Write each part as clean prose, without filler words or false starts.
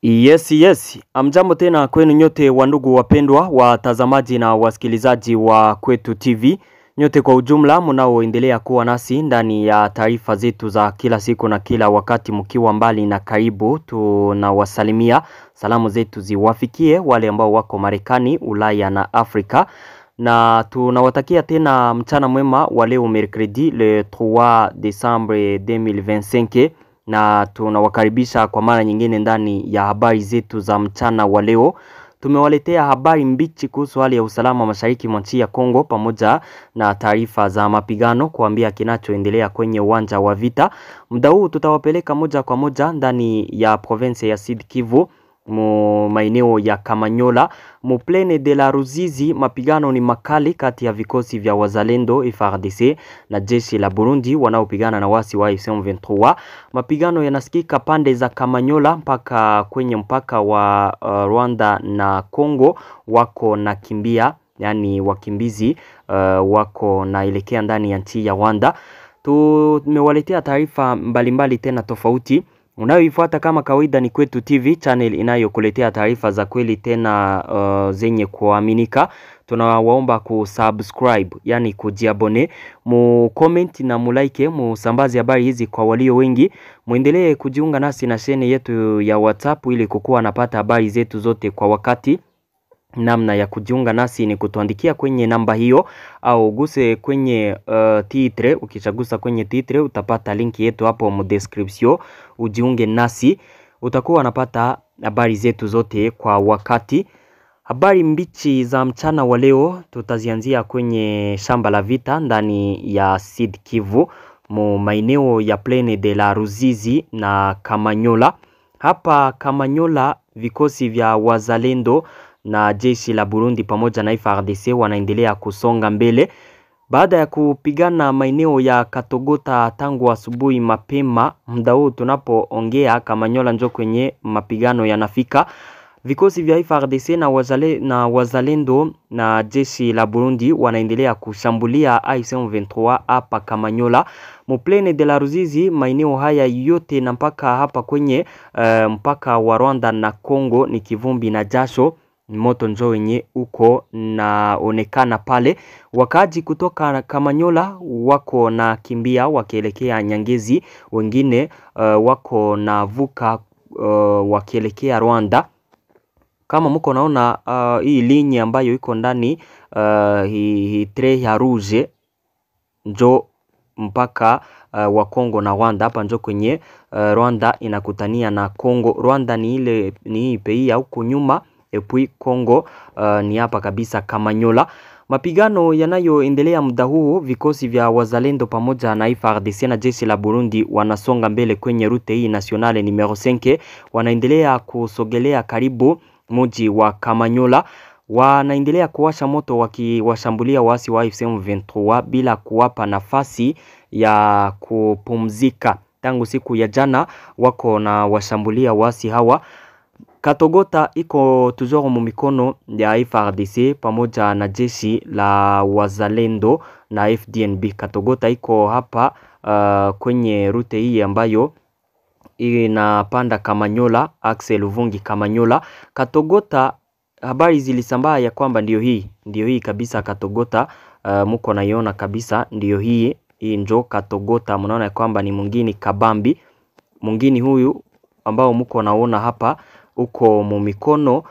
Yes. Amjambo tena kwenu nyote wandugu wapendwa, watazamaji na wasikilizaji wa Kwetu TV. Nyote kwa ujumla mnaoendelea kuwa nasi ndani ya taarifa zetu za kila siku na kila wakati mkiwa mbali na karibu. Tunawasalimia, salamu zetu ziwafikie wale ambao wako Marekani, Ulaya na Afrika. Na tunawatakia tena mchana mwema wa leo mercredi le 3 Desembre 2025. Na tunawakaribisha kwa mara nyingine ndani ya habari zetu za mchana wa leo. Tumewaletea habari mbichi kuhusu hali ya usalama mashariki mwa nchi ya Kongo pamoja na taarifa za mapigano kuambia kinachoendelea kwenye uwanja wa vita. Muda huu tutawapeleka moja kwa moja ndani ya province ya Sud Kivu, maeneo ya Kamanyola, Plaine de la Ruzizi. Mapigano ni makali kati ya vikosi vya wazalendo FARDC na jeshi la Burundi wanaopigana na wasi wa M23. Mapigano yanasikika pande za Kamanyola mpaka kwenye mpaka wa Rwanda na Kongo. Wako na kimbia, yani wakimbizi wako naelekea ndani ya nchi ya Rwanda. Tumewaletea taarifa mbalimbali tena tofauti. Unayoifuata kama kawaida ni Kwetu TV, channel inayokuletea taarifa za kweli tena zenye kuaminika. Tunawaomba kusubscribe, yani kujiabone, comment na mulike, musambazi habari hizi kwa walio wengi. Muendelee kujiunga nasi na shene yetu ya WhatsApp ili kukuwa napata habari zetu zote kwa wakati. Namna ya kujiunga nasi ni kutuandikia kwenye namba hiyo au guse kwenye titre. Ukichagusa kwenye titre utapata linki yetu hapo mu description, ujiunge nasi, utakuwa unapata habari zetu zote kwa wakati. Habari mbichi za mchana wa leo tutazianzia kwenye shamba la vita ndani ya Sud Kivu, maeneo ya Plaine de la Ruzizi na Kamanyola. Hapa Kamanyola vikosi vya wazalendo na jeshi la Burundi pamoja na FARDC wanaendelea kusonga mbele baada ya kupigana maeneo ya Katogota tangu asubuhi mapema. Muda huu tunapoongea Kamanyola njo kwenye mapigano yanafika. Vikosi vya FARDC na wazalendo na jeshi la Burundi wanaendelea kushambulia M23 hapa Kamanyola, Plaine de la Ruzizi. Maeneo haya yote na mpaka hapa kwenye mpaka wa Rwanda na Kongo ni kivumbi na jasho. Moto njo wenye uko na onekana pale. Wakaji kutoka Kamanyola wako na kimbia wakielekea Nyangezi, wengine wako na vuka wakielekea Rwanda. Kama mko naona hii linyi ambayo iko ndani hii trait ya rouge njo mpaka wa Kongo na Rwanda. Hapa njo kwenye Rwanda inakutania na Kongo. Rwanda ni ile ni pei ya huko nyuma, epui Kongo ni hapa kabisa Kamanyola. Mapigano yanayoendelea muda huu, vikosi vya wazalendo pamoja na FARDC na jeshi la Burundi wanasonga mbele kwenye route hii nationale numero 5. Wanaendelea kusogelea karibu mji wa Kamanyola. Wanaendelea kuwasha moto wakiwashambulia waasi wa M23 bila kuwapa nafasi ya kupumzika. Tangu siku ya jana wako na washambulia waasi hawa. Katogota iko toujours mu mikono ya FARDC pamoja na jeshi la wazalendo na FDNB. Katogota iko hapa kwenye rute hii ambayo inapanda Kamanyola, axe Luvungi Kamanyola. Katogota, habari zilisambaa ya kwamba ndio hii kabisa Katogota. Mko naiona kabisa ndio hii njo Katogota. Mnaona kwamba ni mwingine kabambi. Mwingine huyu ambao mko naona hapa uko mu mikono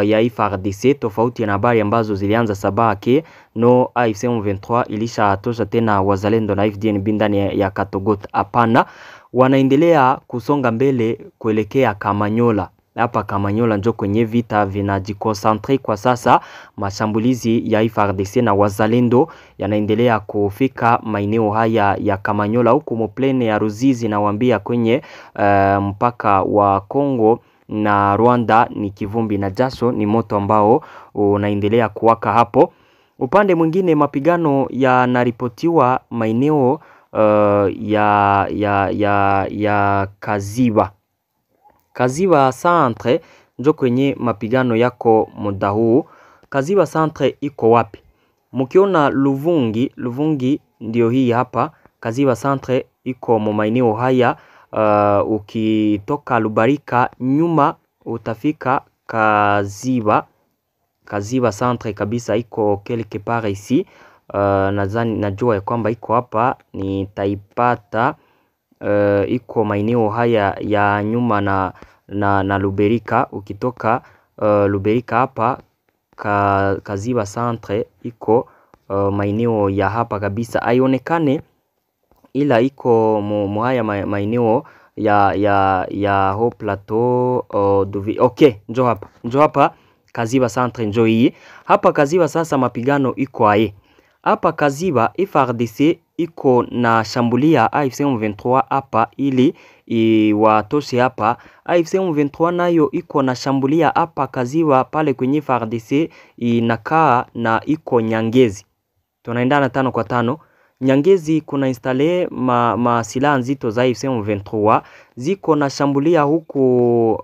ya FARDC, tofauti na habari ambazo zilianza sabake no M23 ilisha tosha tena wazalendo na FDNB ndani ya Katogota. Hapana, wanaendelea kusonga mbele kuelekea Kamanyola. Hapa Kamanyola njo kwenye vita vinajikonsentre kwa sasa. Mashambulizi ya FARDC na wazalendo yanaendelea kufika maeneo haya ya Kamanyola, huku Plaine ya Ruzizi nawaambia kwenye mpaka wa Kongo na Rwanda ni kivumbi na jasho, ni moto ambao unaendelea kuwaka hapo. Upande mwingine mapigano yanaripotiwa maeneo ya Kaziba centre njo kwenye mapigano yako muda huu. Kaziba centre iko wapi? Mkiona Luvungi ndio hii hapa. Kaziba centre iko mu maeneo haya. Ukitoka Lubarika nyuma utafika Kaziba centre kabisa, iko quelque part ici. Nadhani najua ya kwamba iko hapa, nitaipata. Iko maeneo haya ya nyuma na Luberika. Ukitoka Luberika hapa Kaziba centre iko maeneo ya hapa kabisa. Haionekane ila iko haya maeneo ya Haut Plateau okay, njoo hapa Kaziba centre, njoo hii hapa Kaziba. Sasa mapigano iko aye hapa Kaziba. FARDC iko na shambulia AFC M23 hapa ili iwatoshe hapa. AFC M23 nayo iko na shambulia hapa Kaziba, pale kwenye FARDC inakaa na iko Nyangezi. Tunaendana 5 kwa 5. Nyangezi kuna installe silaha nzito za AFC M23 ziko na shambulia huku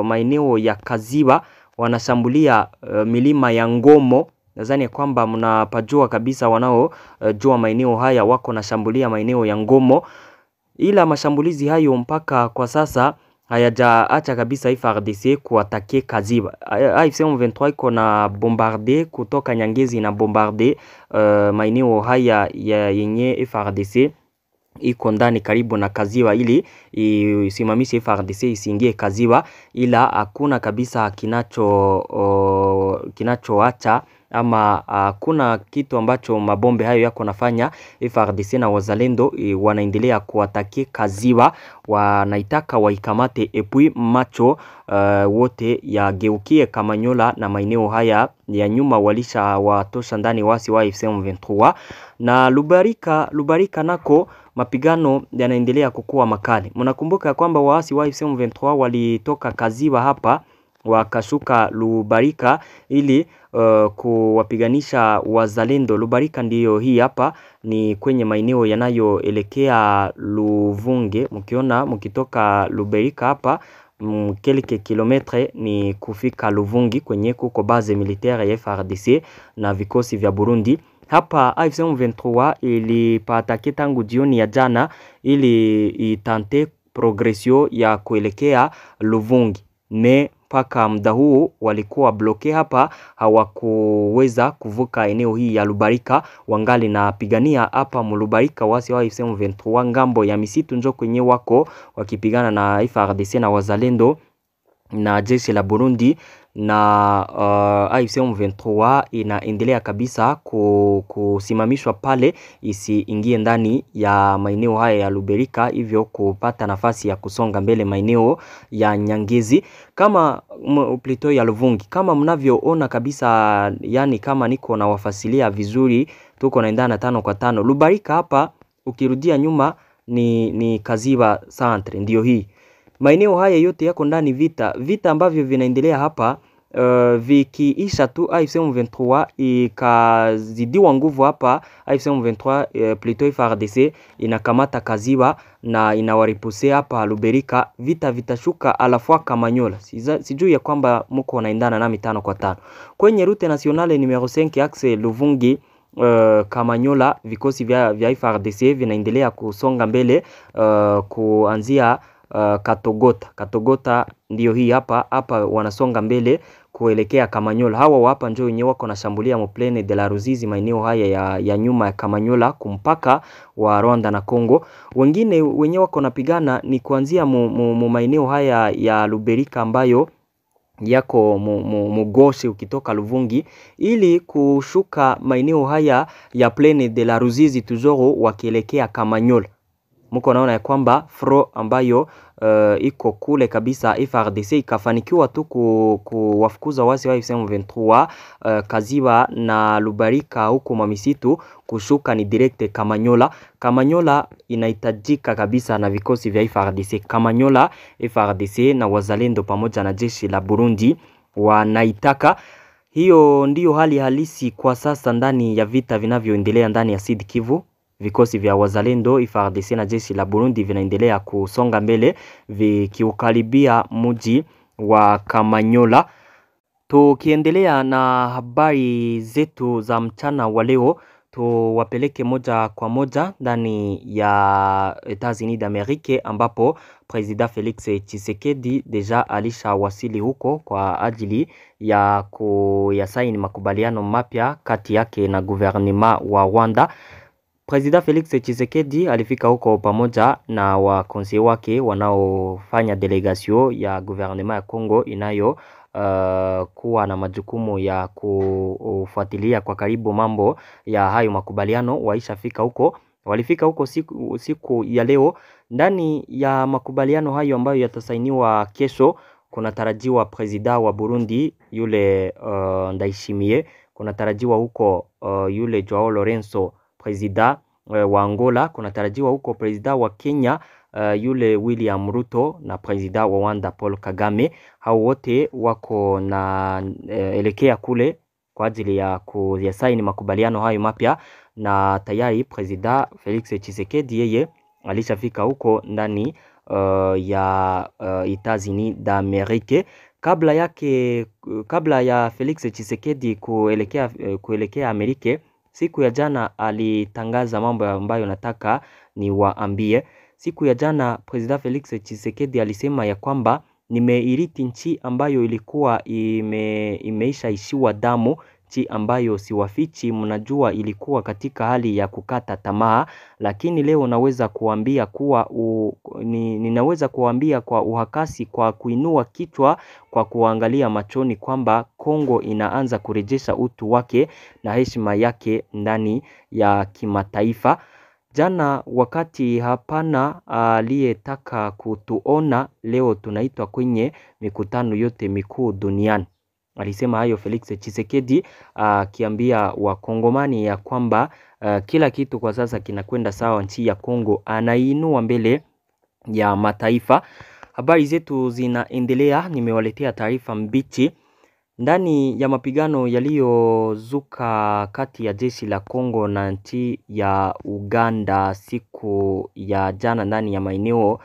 maeneo ya Kaziba, wanashambulia milima ya Ngomo. Nadhani kwamba mnapajua kabisa, wanao jua maeneo haya wako na shambulia maeneo ya Ngomo, ila mashambulizi hayo mpaka kwa sasa hayajaacha kabisa FARDC kuatake Kaziba. AFC M23 iko na bombarde kutoka Nyangezi na bombarde maeneo haya yenye FARDC iko ndani karibu na Kaziba ili isimamishe FARDC isiingie Kaziba, ila hakuna kabisa kinachoacha ama kuna kitu ambacho mabombe hayo yako nafanya. FARDC na wazalendo wanaendelea kuatake Kaziba, wanaitaka waikamate epui macho wote yageukie Kamanyola na maeneo haya ya nyuma walisha watosha ndani wasi wa AFC M23. Na Lubarika nako mapigano yanaendelea kukua makali. Mnakumbuka kwamba waasi wa AFC M23 walitoka Kaziba hapa wakashuka Lubarika ili kuwapiganisha wazalendo. Lubarika ndiyo hii hapa, ni kwenye maeneo yanayoelekea Luvunge. Mkiona mkitoka Lubarika hapa kelke kilometre ni kufika Luvungi, kwenye kuko base militaire ya FARDC na vikosi vya Burundi. Hapa AFC M23 ilipata tangu jioni ya jana ili itante progression ya kuelekea Luvungi, mpaka muda huu walikuwa bloke hapa, hawakuweza kuvuka eneo hii ya Lubarika. Wangali na pigania hapa Mulubarika, wasi wa AFC M23 ngambo ya misitu njo kwenye wako wakipigana na FARDC na wazalendo na jeshi la Burundi. Na AFC M23 inaendelea kabisa kusimamishwa pale isiingie ndani ya maeneo haya ya Luberika, hivyo kupata nafasi ya kusonga mbele maeneo ya Nyangezi kama plito ya Luvungi. Kama mnavyoona kabisa, yani kama niko na wafasilia vizuri, tuko naendana 5 kwa 5. Lubarika hapa ukirudia nyuma ni Kaziba centre, ndio hii. Maeneo haya yote yako ndani vita ambavyo vinaendelea hapa. Vikiisha tu AFC M23 ikazidiwa nguvu hapa. AFC M23 plutôt FARDC inakamata Kaziba na inawaripuse hapa Luberika. Vita vitashuka alafua Kamanyola. Sijui ya kwamba mko naendana nami 5 kwa 5. Kwenye route nationale numero 5 axe Luvungi Kamanyola, vikosi vya FARDC vinaendelea kusonga mbele kuanzia Katogota ndio hii hapa wanasonga mbele kuelekea Kamanyola. Hawa hapa njoo wenyewe wako na shambulia Moplene de la Ruzizi, maeneo haya ya nyuma ya Kamanyola kumpaka wa Rwanda na Kongo. Wengine wenyewe wako napigana ni kuanzia maeneo haya ya Luberika ambayo yako mugoshe ukitoka Luvungi ili kushuka maeneo haya ya Plaine de la Ruzizi tuzoro wakielekea Kamanyola. Mko naona ya kwamba fro ambayo iko kule kabisa FARDC ikafanikiwa tu kuwafukuza wasi wa AFC M23 Kaziba na Lubarika huko mamisitu, kushuka ni direct Kamanyola. Kamanyola inahitajika kabisa na vikosi vya FARDC. Kamanyola FARDC na wazalendo pamoja na jeshi la Burundi wanaitaka. Hiyo ndiyo hali halisi kwa sasa ndani ya vita vinavyoendelea ndani ya Sud Kivu. Vikosi vya wazalendo FARDC na jeshi la Burundi vinaendelea kusonga mbele vikiukaribia mji wa Kamanyola. Tukiendelea na habari zetu za mchana wa leo, tuwapeleke moja kwa moja ndani ya Etats-Unis d'Amerique ambapo President Felix Tshisekedi deja alisha wasili huko kwa ajili ya kuyasaini makubaliano mapya kati yake na gouvernement wa Rwanda. President Felix Tshisekedi alifika huko pamoja na wakonsei wake wanaofanya delegation ya gouvernement ya Kongo inayo kuwa na majukumu ya kufuatilia kwa karibu mambo ya hayo makubaliano. Waishafika huko, walifika huko siku ya leo. Ndani ya makubaliano hayo ambayo yatasainiwa kesho, kuna tarajiwa president wa Burundi yule Ndayishimiye, kuna tarajiwa huko yule Joao Lorenzo president wa Angola, kuna tarajiwa huko president wa Kenya yule William Ruto na president wa Rwanda Paul Kagame. Hao wote wako na elekea kule kwa ajili ya kuyasaini makubaliano hayo mapya, na tayari president Felix Tshisekedi yeye alishafika huko ndani ya Etats-Unis d'Amerique. Kabla ya Felix Tshisekedi kuelekea Amerika, siku ya jana alitangaza mambo ambayo nataka ni waambie. Siku ya jana President Felix Tshisekedi alisema ya kwamba nimeiriti nchi ambayo ilikuwa imeisha ishiwa damu, nchi ambayo siwafichi, mnajua ilikuwa katika hali ya kukata tamaa, lakini leo naweza kuambia kuwa ninaweza kuambia kwa uhakasi, kwa kuinua kichwa, kwa kuangalia machoni kwamba Kongo inaanza kurejesha utu wake na heshima yake ndani ya kimataifa. Jana wakati hapana aliyetaka kutuona, leo tunaitwa kwenye mikutano yote mikuu duniani. Alisema hayo Felix Tshisekedi akiambia wakongomani ya kwamba kila kitu kwa sasa kinakwenda sawa, nchi ya Kongo anainua mbele ya mataifa. Habari zetu zinaendelea, nimewaletea taarifa mbichi. Ndani ya mapigano yaliyozuka kati ya jeshi la Kongo na nchi ya Uganda siku ya jana ndani ya maeneo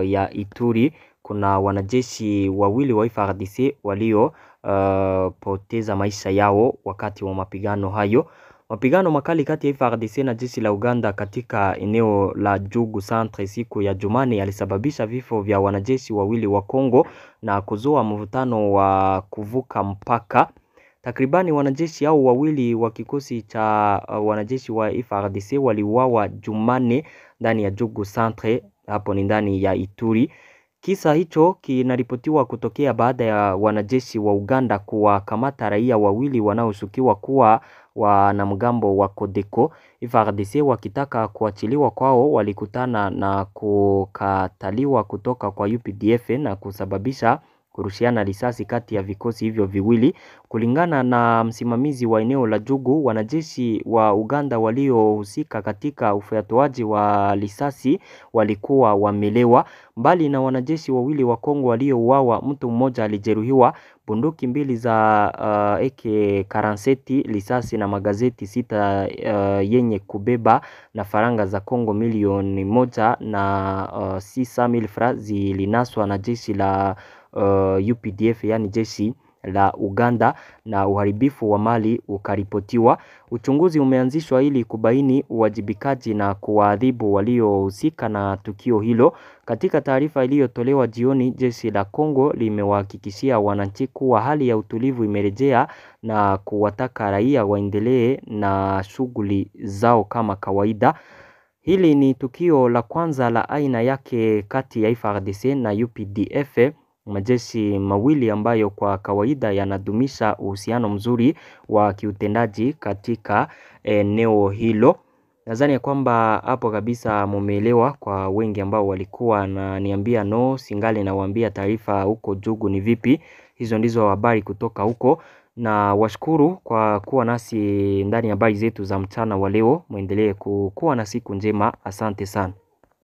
ya Ituri, kuna wanajeshi wawili wa FARDC walio poteza maisha yao wakati wa mapigano hayo. Mapigano makali kati ya FARDC na jeshi la Uganda katika eneo la Jugu Centre siku ya Jumane yalisababisha vifo vya wanajeshi wawili wa Kongo na kuzua mvutano wa kuvuka mpaka. Takribani wanajeshi hao wawili wa kikosi cha wanajeshi wa FARDC waliuawa Jumane ndani ya Jugu Centre, hapo ni ndani ya Ituri. Kisa hicho kinaripotiwa kutokea baada ya wanajeshi wa Uganda kuwakamata raia wawili wanaoshukiwa kuwa wanamgambo wa Codeco. FARDC wakitaka kuachiliwa kwao walikutana na kukataliwa kutoka kwa UPDF na kusababisha kurushiana risasi kati ya vikosi hivyo viwili. Kulingana na msimamizi wa eneo la Jugu, wanajeshi wa Uganda waliohusika katika ufyatuaji wa risasi walikuwa wamelewa. Mbali na wanajeshi wawili wa Kongo waliouawa, mtu mmoja alijeruhiwa. Bunduki mbili za AK-47, risasi na magazeti 6 yenye kubeba na faranga za Kongo milioni 1 na 600,000 francs zilinaswa na jeshi la UPDF, yani jeshi la Uganda, na uharibifu wa mali ukaripotiwa. Uchunguzi umeanzishwa ili kubaini uwajibikaji na kuwaadhibu waliohusika na tukio hilo. Katika taarifa iliyotolewa jioni, jeshi la Kongo limewahakikishia wananchi kuwa hali ya utulivu imerejea na kuwataka raia waendelee na shughuli zao kama kawaida. Hili ni tukio la kwanza la aina yake kati ya FARDC na UPDF, majeshi mawili ambayo kwa kawaida yanadumisha uhusiano mzuri wa kiutendaji katika eneo hilo. Nadhani ya kwamba hapo kabisa mumeelewa. Kwa wengi ambao walikuwa na niambia no singali na waambia taarifa huko Jugu ni vipi. Hizo ndizo habari kutoka huko, na washukuru kwa kuwa nasi ndani ya habari zetu za mchana wa leo. Muendelee kuwa na siku njema. Asante sana.